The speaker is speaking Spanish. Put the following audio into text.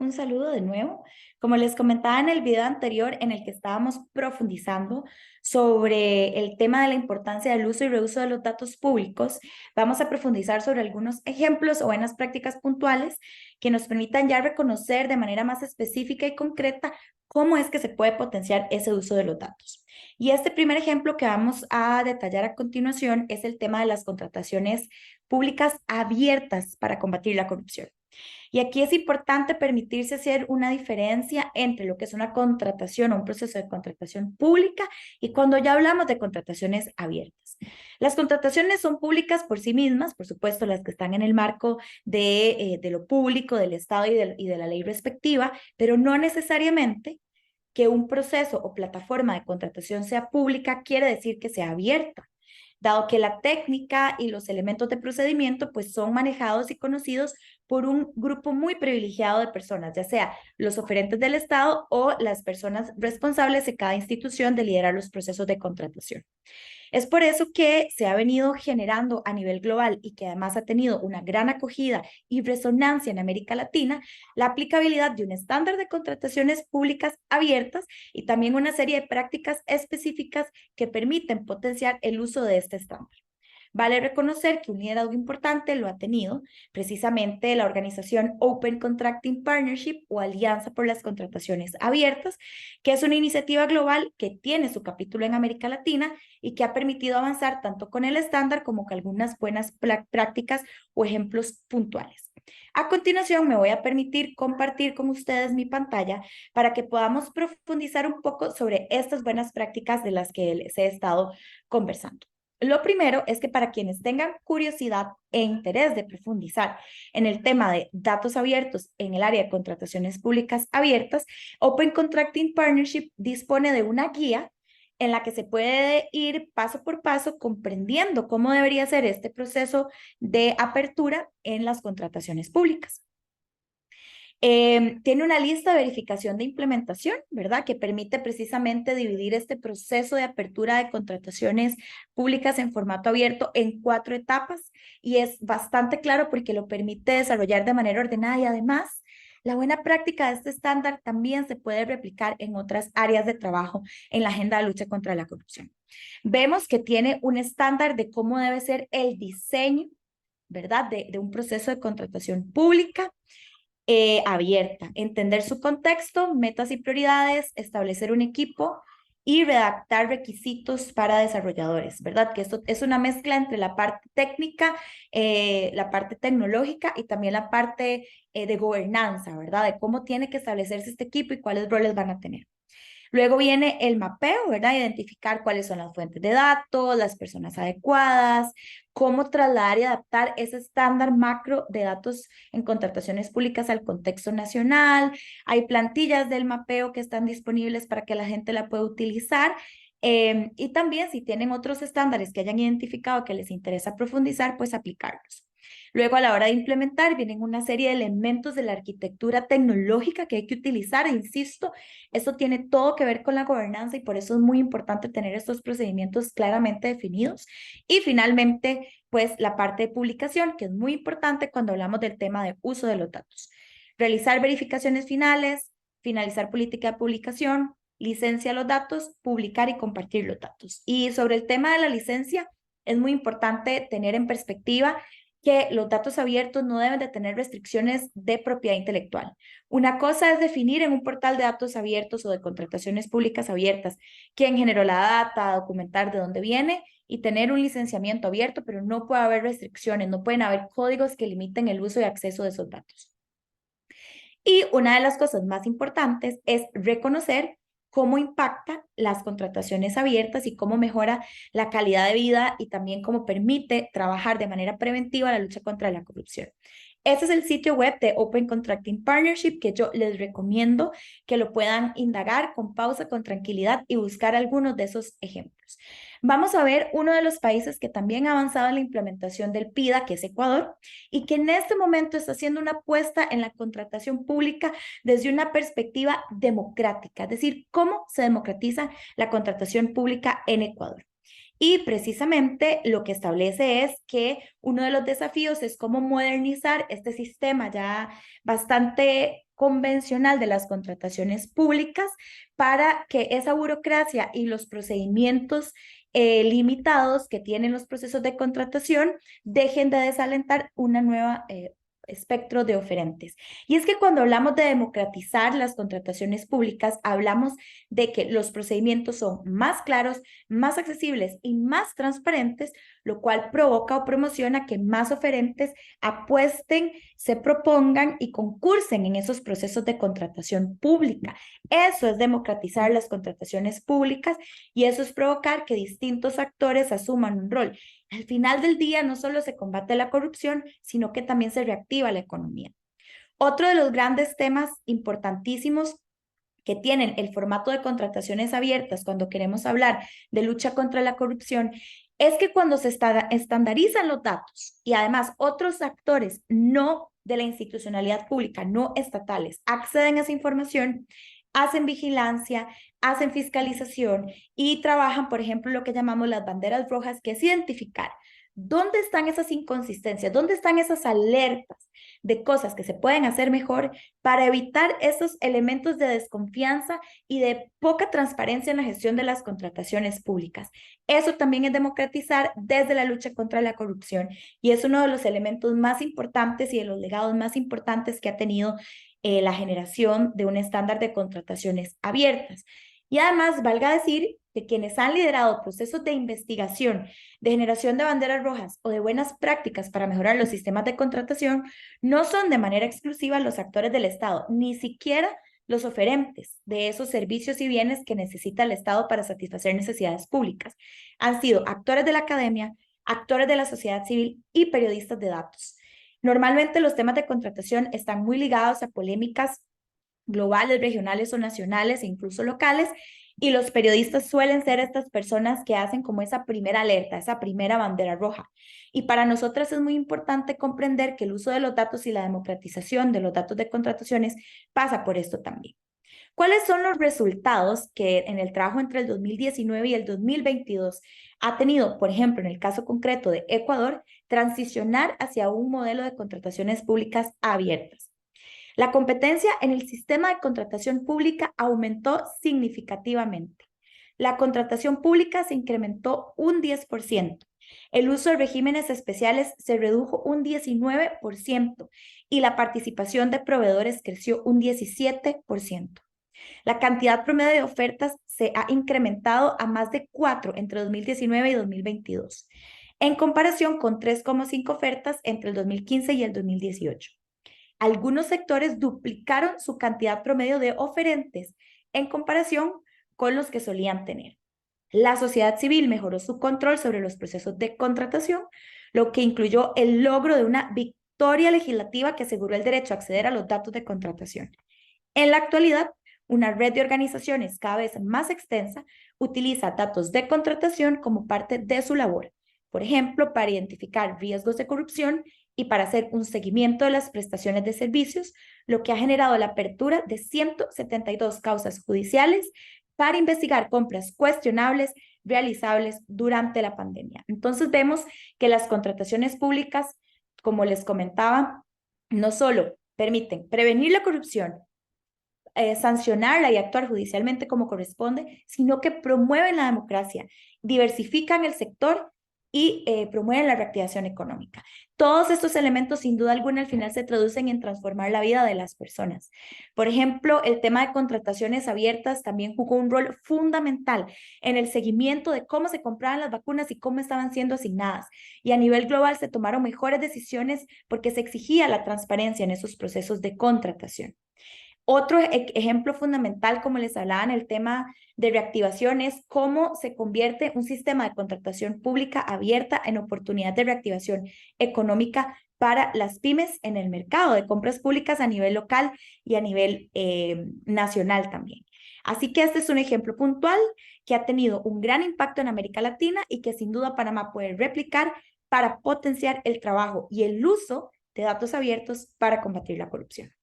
Un saludo de nuevo. Como les comentaba en el video anterior en el que estábamos profundizando sobre el tema de la importancia del uso y reuso de los datos públicos, vamos a profundizar sobre algunos ejemplos o buenas prácticas puntuales que nos permitan ya reconocer de manera más específica y concreta cómo es que se puede potenciar ese uso de los datos. Y este primer ejemplo que vamos a detallar a continuación es el tema de las contrataciones públicas abiertas para combatir la corrupción. Y aquí es importante permitirse hacer una diferencia entre lo que es una contratación o un proceso de contratación pública y cuando ya hablamos de contrataciones abiertas. Las contrataciones son públicas por sí mismas, por supuesto, las que están en el marco de lo público, del Estado y de la ley respectiva, pero no necesariamente que un proceso o plataforma de contratación sea pública quiere decir que sea abierta, dado que la técnica y los elementos de procedimiento pues son manejados y conocidos por un grupo muy privilegiado de personas, ya sea los oferentes del Estado o las personas responsables de cada institución de liderar los procesos de contratación. Es por eso que se ha venido generando a nivel global y que además ha tenido una gran acogida y resonancia en América Latina, la aplicabilidad de un estándar de contrataciones públicas abiertas y también una serie de prácticas específicas que permiten potenciar el uso de este estándar. Vale reconocer que un liderazgo importante lo ha tenido precisamente la organización Open Contracting Partnership o Alianza por las Contrataciones Abiertas, que es una iniciativa global que tiene su capítulo en América Latina y que ha permitido avanzar tanto con el estándar como con algunas buenas prácticas o ejemplos puntuales. A continuación, me voy a permitir compartir con ustedes mi pantalla para que podamos profundizar un poco sobre estas buenas prácticas de las que les he estado conversando. Lo primero es que para quienes tengan curiosidad e interés de profundizar en el tema de datos abiertos en el área de contrataciones públicas abiertas, Open Contracting Partnership dispone de una guía en la que se puede ir paso por paso comprendiendo cómo debería ser este proceso de apertura en las contrataciones públicas. Tiene una lista de verificación de implementación, ¿verdad? Que permite precisamente dividir este proceso de apertura de contrataciones públicas en formato abierto en 4 etapas y es bastante claro porque lo permite desarrollar de manera ordenada y además la buena práctica de este estándar también se puede replicar en otras áreas de trabajo en la agenda de lucha contra la corrupción. Vemos que tiene un estándar de cómo debe ser el diseño, ¿verdad? De un proceso de contratación pública abierta, entender su contexto, metas y prioridades, establecer un equipo y redactar requisitos para desarrolladores, ¿verdad? Que esto es una mezcla entre la parte técnica, la parte tecnológica y también la parte de gobernanza, ¿verdad? De cómo tiene que establecerse este equipo y cuáles roles van a tener. Luego viene el mapeo, ¿verdad? Identificar cuáles son las fuentes de datos, las personas adecuadas, cómo trasladar y adaptar ese estándar macro de datos en contrataciones públicas al contexto nacional. Hay plantillas del mapeo que están disponibles para que la gente la pueda utilizar. Y también si tienen otros estándares que hayan identificado que les interesa profundizar, pues aplicarlos. Luego, a la hora de implementar, vienen una serie de elementos de la arquitectura tecnológica que hay que utilizar. E insisto, esto tiene todo que ver con la gobernanza y por eso es muy importante tener estos procedimientos claramente definidos. Y finalmente, pues la parte de publicación, que es muy importante cuando hablamos del tema de uso de los datos. Realizar verificaciones finales, finalizar política de publicación, licencia los datos, publicar y compartir los datos. Y sobre el tema de la licencia, es muy importante tener en perspectiva que los datos abiertos no deben de tener restricciones de propiedad intelectual. Una cosa es definir en un portal de datos abiertos o de contrataciones públicas abiertas quién generó la data, documentar de dónde viene y tener un licenciamiento abierto, pero no puede haber restricciones, no pueden haber códigos que limiten el uso y acceso de esos datos. Y una de las cosas más importantes es reconocer cómo impacta las contrataciones abiertas y cómo mejora la calidad de vida y también cómo permite trabajar de manera preventiva la lucha contra la corrupción. Ese es el sitio web de Open Contracting Partnership que yo les recomiendo que lo puedan indagar con pausa, con tranquilidad y buscar algunos de esos ejemplos. Vamos a ver uno de los países que también ha avanzado en la implementación del PIDA, que es Ecuador, y que en este momento está haciendo una apuesta en la contratación pública desde una perspectiva democrática, es decir, cómo se democratiza la contratación pública en Ecuador. Y precisamente lo que establece es que uno de los desafíos es cómo modernizar este sistema ya bastante convencional de las contrataciones públicas para que esa burocracia y los procedimientos limitados que tienen los procesos de contratación dejen de desalentar una nueva espectro de oferentes. Y es que cuando hablamos de democratizar las contrataciones públicas, hablamos de que los procedimientos son más claros, más accesibles y más transparentes, lo cual provoca o promociona que más oferentes apuesten, se propongan y concursen en esos procesos de contratación pública. Eso es democratizar las contrataciones públicas y eso es provocar que distintos actores asuman un rol. Al final del día no solo se combate la corrupción, sino que también se reactiva la economía. Otro de los grandes temas importantísimos que tienen el formato de contrataciones abiertas cuando queremos hablar de lucha contra la corrupción es que cuando se estandarizan los datos y además otros actores no de la institucionalidad pública, no estatales, acceden a esa información, hacen vigilancia, hacen fiscalización y trabajan, por ejemplo, lo que llamamos las banderas rojas, que es identificar dónde están esas inconsistencias, dónde están esas alertas de cosas que se pueden hacer mejor para evitar esos elementos de desconfianza y de poca transparencia en la gestión de las contrataciones públicas. Eso también es democratizar desde la lucha contra la corrupción y es uno de los elementos más importantes y de los legados más importantes que ha tenido la generación de un estándar de contrataciones abiertas. Y además, valga decir que quienes han liderado procesos de investigación, de generación de banderas rojas o de buenas prácticas para mejorar los sistemas de contratación, no son de manera exclusiva los actores del Estado, ni siquiera los oferentes de esos servicios y bienes que necesita el Estado para satisfacer necesidades públicas. Han sido actores de la academia, actores de la sociedad civil y periodistas de datos. Normalmente los temas de contratación están muy ligados a polémicas globales, regionales o nacionales e incluso locales, y los periodistas suelen ser estas personas que hacen como esa primera alerta, esa primera bandera roja. Y para nosotras es muy importante comprender que el uso de los datos y la democratización de los datos de contrataciones pasa por esto también. ¿Cuáles son los resultados que en el trabajo entre el 2019 y el 2022 ha tenido, por ejemplo, en el caso concreto de Ecuador, transicionar hacia un modelo de contrataciones públicas abiertas? La competencia en el sistema de contratación pública aumentó significativamente. La contratación pública se incrementó un 10%. El uso de regímenes especiales se redujo un 19% y la participación de proveedores creció un 17%. La cantidad promedio de ofertas se ha incrementado a más de 4 entre 2019 y 2022, en comparación con 3,5 ofertas entre el 2015 y el 2018. Algunos sectores duplicaron su cantidad promedio de oferentes en comparación con los que solían tener. La sociedad civil mejoró su control sobre los procesos de contratación, lo que incluyó el logro de una victoria legislativa que aseguró el derecho a acceder a los datos de contratación. En la actualidad, una red de organizaciones cada vez más extensa utiliza datos de contratación como parte de su labor, por ejemplo, para identificar riesgos de corrupción y para hacer un seguimiento de las prestaciones de servicios, lo que ha generado la apertura de 172 causas judiciales para investigar compras cuestionables realizables durante la pandemia. Entonces vemos que las contrataciones públicas, como les comentaba, no solo permiten prevenir la corrupción, sancionarla y actuar judicialmente como corresponde, sino que promueven la democracia, diversifican el sector y promueven la reactivación económica. Todos estos elementos, sin duda alguna, al final se traducen en transformar la vida de las personas. Por ejemplo, el tema de contrataciones abiertas también jugó un rol fundamental en el seguimiento de cómo se compraban las vacunas y cómo estaban siendo asignadas. Y a nivel global se tomaron mejores decisiones porque se exigía la transparencia en esos procesos de contratación. Otro ejemplo fundamental, como les hablaba en el tema de reactivación, es cómo se convierte un sistema de contratación pública abierta en oportunidad de reactivación económica para las pymes en el mercado de compras públicas a nivel local y a nivel nacional también. Así que este es un ejemplo puntual que ha tenido un gran impacto en América Latina y que sin duda Panamá puede replicar para potenciar el trabajo y el uso de datos abiertos para combatir la corrupción.